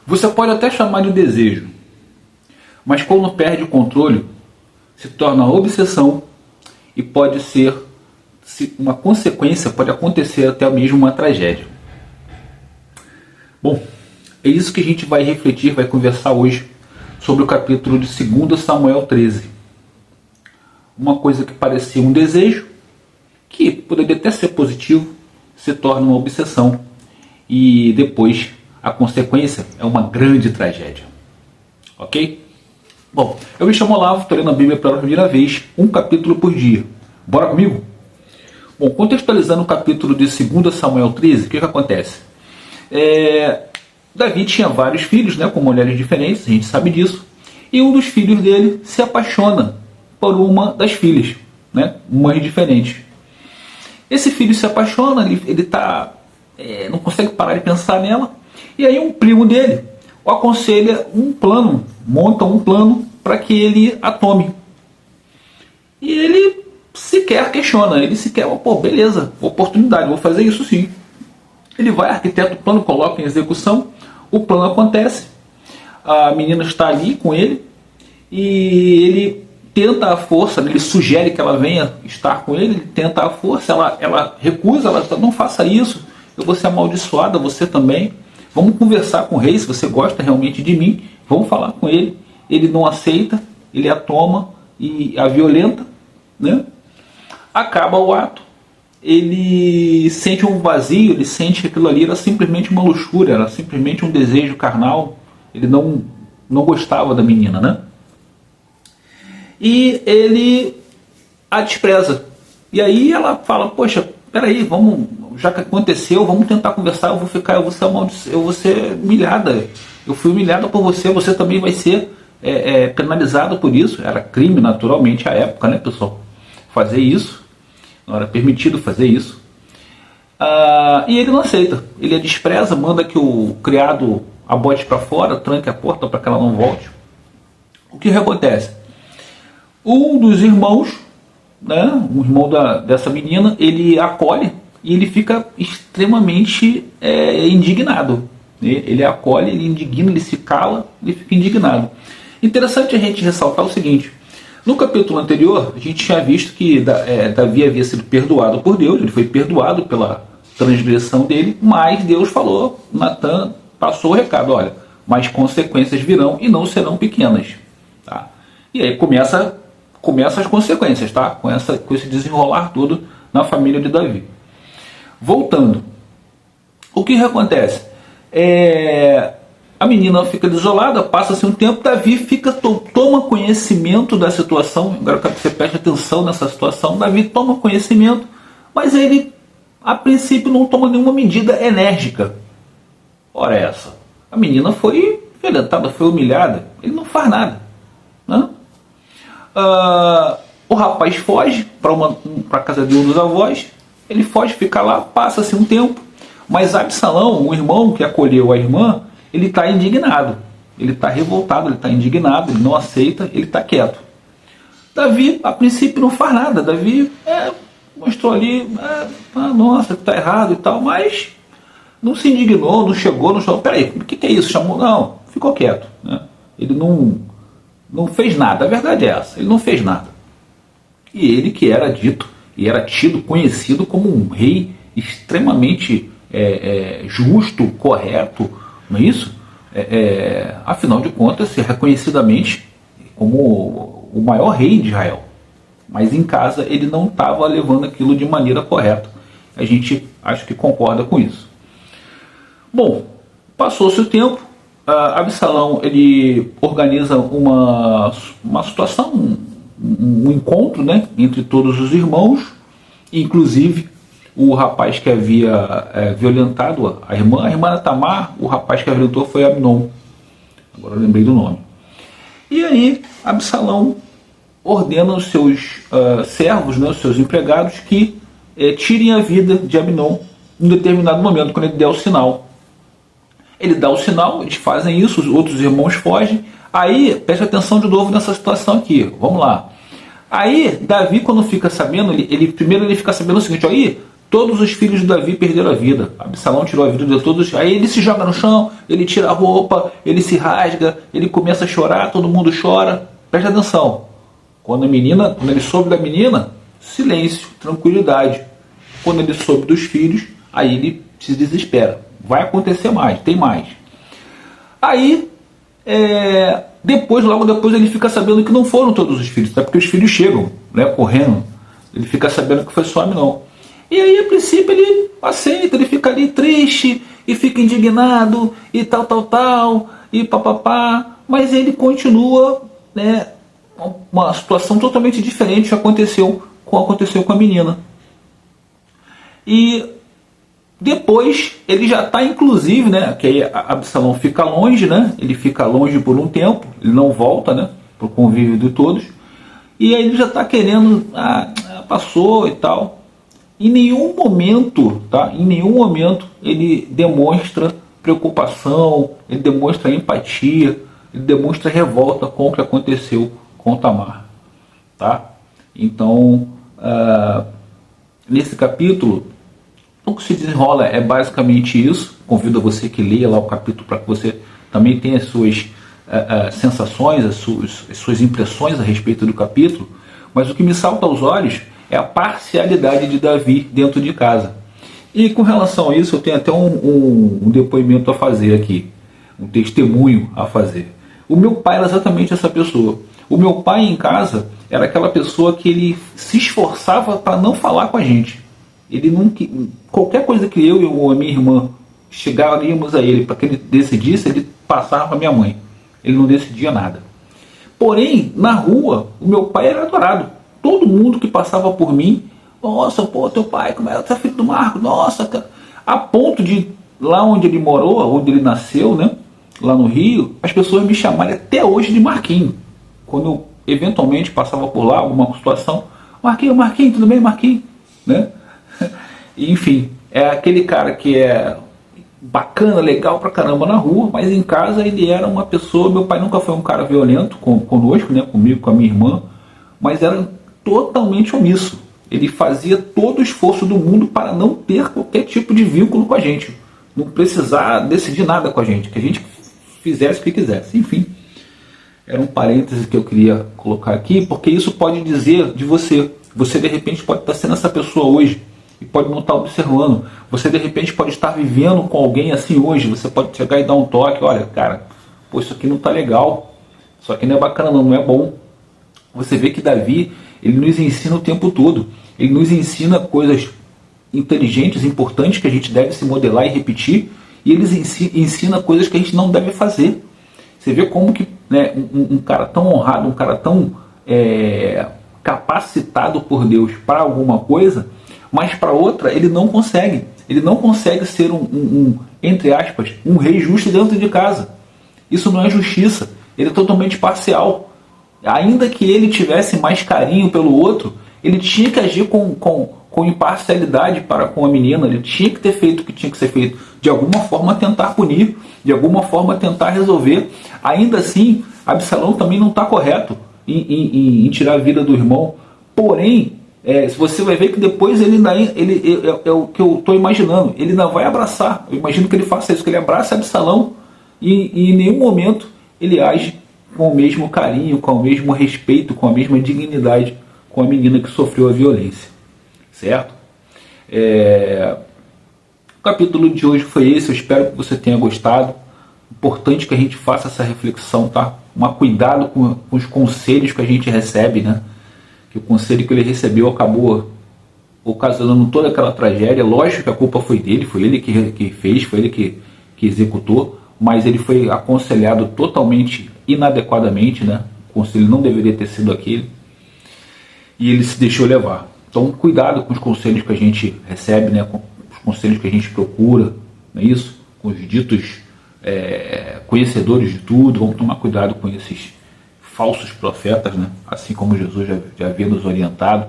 Você pode até chamar de desejo, mas quando perde o controle, se torna obsessão e pode ser uma consequência, pode acontecer até mesmo uma tragédia. Bom, é isso que a gente vai refletir, vai conversar hoje sobre o capítulo de 2 Samuel 13. Uma coisa que parecia um desejo, que poderia até ser positivo, se torna uma obsessão e depois a consequência é uma grande tragédia. Ok? Bom, eu me chamo Olavo, estou lendo a Bíblia pela primeira vez, um capítulo por dia. Bora comigo? Bom, contextualizando o capítulo de 2 Samuel 13, o que acontece? Davi tinha vários filhos, né, com mulheres diferentes, a gente sabe disso, e um dos filhos dele se apaixona por uma das filhas, né, mães diferentes. Esse filho se apaixona, ele não consegue parar de pensar nela, e aí um primo dele o aconselha monta um plano para que ele a tome. E ele sequer questiona, ele sequer, beleza, oportunidade, vou fazer isso sim. Ele vai, arquiteta o plano, coloca em execução, o plano acontece, a menina está ali com ele, e ele tenta a força, ele sugere que ela venha estar com ele, ele tenta a força, ela recusa, ela não faça isso, eu vou ser amaldiçoada, você também, vamos conversar com o rei, se você gosta realmente de mim, vamos falar com ele. Ele não aceita, ele a toma e a violenta, né? Acaba o ato, ele sente um vazio, ele sente que aquilo ali era simplesmente uma luxúria, era simplesmente um desejo carnal, ele não gostava da menina, né? E ele a despreza. E aí ela fala, poxa, peraí, já que aconteceu, vamos tentar conversar, eu vou ser humilhada, eu fui humilhada por você, você também vai ser penalizado por isso. Era crime naturalmente à época, né, pessoal, fazer isso, não era permitido fazer isso. E ele não aceita, ele a despreza, manda que o criado a bote para fora, tranque a porta para que ela não volte. O que acontece? Um dos irmãos, né, um irmão dessa menina, ele acolhe e ele fica extremamente indignado. Ele acolhe, ele indigna, ele se cala, ele fica indignado. Interessante a gente ressaltar o seguinte: no capítulo anterior, a gente tinha visto que Davi havia sido perdoado por Deus, ele foi perdoado pela transgressão dele, mas Deus falou, Natan passou o recado, olha, mas consequências virão e não serão pequenas. Tá? E aí começa as consequências, tá? com esse desenrolar todo na família de Davi. Voltando, o que acontece? A menina fica desolada, passa-se um tempo, Davi toma conhecimento da situação. Agora eu quero que você preste atenção nessa situação. Davi toma conhecimento, mas ele, a princípio, não toma nenhuma medida enérgica. Ora essa, a menina foi violentada, foi humilhada, ele não faz nada, né? O rapaz foge para a casa de um dos avós, ele foge, fica lá, passa-se um tempo, mas Absalão, o irmão que acolheu a irmã, ele está indignado, ele está revoltado, ele está indignado, ele não aceita, ele está quieto. Davi, a princípio, não faz nada. Davi mostrou ali, nossa, está errado e tal, mas não se indignou, não chegou, não chamou, peraí, o que é isso? Chamou? Não, ficou quieto, né? Ele não fez nada, a verdade é essa, ele não fez nada. E ele que era dito, e era tido, conhecido como um rei extremamente justo, correto, não é isso? Afinal de contas, reconhecidamente como o maior rei de Israel. Mas em casa ele não estava levando aquilo de maneira correta. A gente acho que concorda com isso. Bom, passou-se o tempo, Absalão ele organiza uma situação, um encontro, né, entre todos os irmãos, inclusive o rapaz que havia violentado a irmã era Tamar, o rapaz que a violentou foi Amnon. Agora eu lembrei do nome. E aí Absalão ordena os seus servos, né, os seus empregados, que tirem a vida de Amnon em determinado momento, quando ele der o sinal. Ele dá o sinal, eles fazem isso, os outros irmãos fogem. Aí, preste atenção de novo nessa situação aqui, vamos lá. Aí, Davi, quando fica sabendo, primeiro ele fica sabendo o seguinte, aí, Todos os filhos de Davi perderam a vida. Absalão tirou a vida de todos. Aí ele se joga no chão, ele tira a roupa, ele se rasga, ele começa a chorar, todo mundo chora. Presta atenção. Quando ele soube da menina, silêncio, tranquilidade. Quando ele soube dos filhos, aí ele se desespera. Vai acontecer mais, tem mais. Aí, logo depois ele fica sabendo que não foram todos os filhos, tá? Porque os filhos chegam, né, correndo. Ele fica sabendo que foi só Amnon. E aí, a princípio, ele aceita, ele fica ali triste, e fica indignado, e tal, e papapá, mas ele continua, né, uma situação totalmente diferente que aconteceu com a menina. E depois, ele já está, inclusive, né, que aí Absalão fica longe, né, ele fica longe por um tempo, ele não volta, né, para o convívio de todos, e aí ele já está querendo, passou e tal. Em nenhum momento, tá? Em nenhum momento ele demonstra preocupação, ele demonstra empatia, ele demonstra revolta com o que aconteceu com Tamar, tá? Então, nesse capítulo, o que se desenrola é basicamente isso. Convido você que leia lá o capítulo para que você também tenha as suas sensações, as suas impressões a respeito do capítulo. Mas o que me salta aos olhos é a parcialidade de Davi dentro de casa. E com relação a isso, eu tenho até um depoimento a fazer aqui, um testemunho a fazer. O meu pai era exatamente essa pessoa. O meu pai em casa era aquela pessoa que ele se esforçava para não falar com a gente. Ele não, qualquer coisa que eu ou a minha irmã chegaríamos a ele para que ele decidisse, ele passava para minha mãe. Ele não decidia nada. Porém, na rua, o meu pai era adorado. Todo mundo que passava por mim, nossa, pô, teu pai, como é, tá filho do Marco, nossa, cara. A ponto de, lá onde ele morou, onde ele nasceu, né, lá no Rio, as pessoas me chamarem até hoje de Marquinho. Quando eu eventualmente passava por lá, alguma situação, Marquinho, tudo bem, Marquinho? Né? Enfim, é aquele cara que é bacana, legal pra caramba na rua, mas em casa ele era uma pessoa, meu pai nunca foi um cara violento conosco, né, comigo, com a minha irmã, mas era totalmente omisso. Ele fazia todo o esforço do mundo para não ter qualquer tipo de vínculo com a gente, não precisar decidir nada com a gente, que a gente fizesse o que quisesse. Enfim, era um parêntese que eu queria colocar aqui, porque isso pode dizer de você. Você de repente pode estar sendo essa pessoa hoje e pode não estar observando. Você de repente pode estar vivendo com alguém assim hoje. Você pode chegar e dar um toque, olha, cara, pô, isso aqui não está legal, isso aqui não é bacana, não é bom. Você vê que Davi, ele nos ensina o tempo todo. Ele nos ensina coisas inteligentes, importantes, que a gente deve se modelar e repetir. E ele ensina coisas que a gente não deve fazer. Você vê como que, né, um cara tão honrado, um cara tão capacitado por Deus para alguma coisa, mas para outra ele não consegue. Ele não consegue ser entre aspas, um rei justo dentro de casa. Isso não é justiça. Ele é totalmente parcial. Ainda que ele tivesse mais carinho pelo outro, ele tinha que agir com imparcialidade para com a menina. Ele tinha que ter feito o que tinha que ser feito. De alguma forma tentar punir, de alguma forma tentar resolver. Ainda assim, Absalão também não está correto em tirar a vida do irmão. Porém, você vai ver que depois ele é o que eu estou imaginando. Ele ainda vai abraçar. Eu imagino que ele faça isso, que ele abraça Absalão e em nenhum momento ele age com o mesmo carinho, com o mesmo respeito, com a mesma dignidade com a menina que sofreu a violência. Certo? O capítulo de hoje foi esse. Eu espero que você tenha gostado. Importante que a gente faça essa reflexão, tá? Tomar cuidado com os conselhos que a gente recebe, né? Que o conselho que ele recebeu acabou ocasionando toda aquela tragédia. Lógico que a culpa foi dele, foi ele que fez, foi ele que executou, mas ele foi aconselhado totalmente inadequadamente, né? O conselho não deveria ter sido aquele, e ele se deixou levar. Então, cuidado com os conselhos que a gente recebe, né? Com os conselhos que a gente procura, não é isso? Com os ditos conhecedores de tudo. Vamos tomar cuidado com esses falsos profetas, né? Assim como Jesus já havia nos orientado.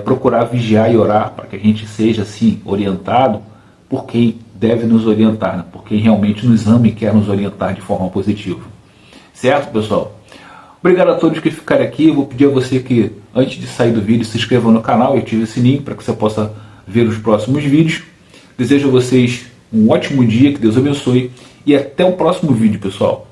Procurar vigiar e orar para que a gente seja assim orientado por quem deve nos orientar, né? Por quem realmente nos ama e quer nos orientar de forma positiva. Certo, pessoal? Obrigado a todos que ficaram aqui. Eu vou pedir a você que, antes de sair do vídeo, se inscreva no canal e ative o sininho para que você possa ver os próximos vídeos. Desejo a vocês um ótimo dia, que Deus abençoe e até o próximo vídeo, pessoal.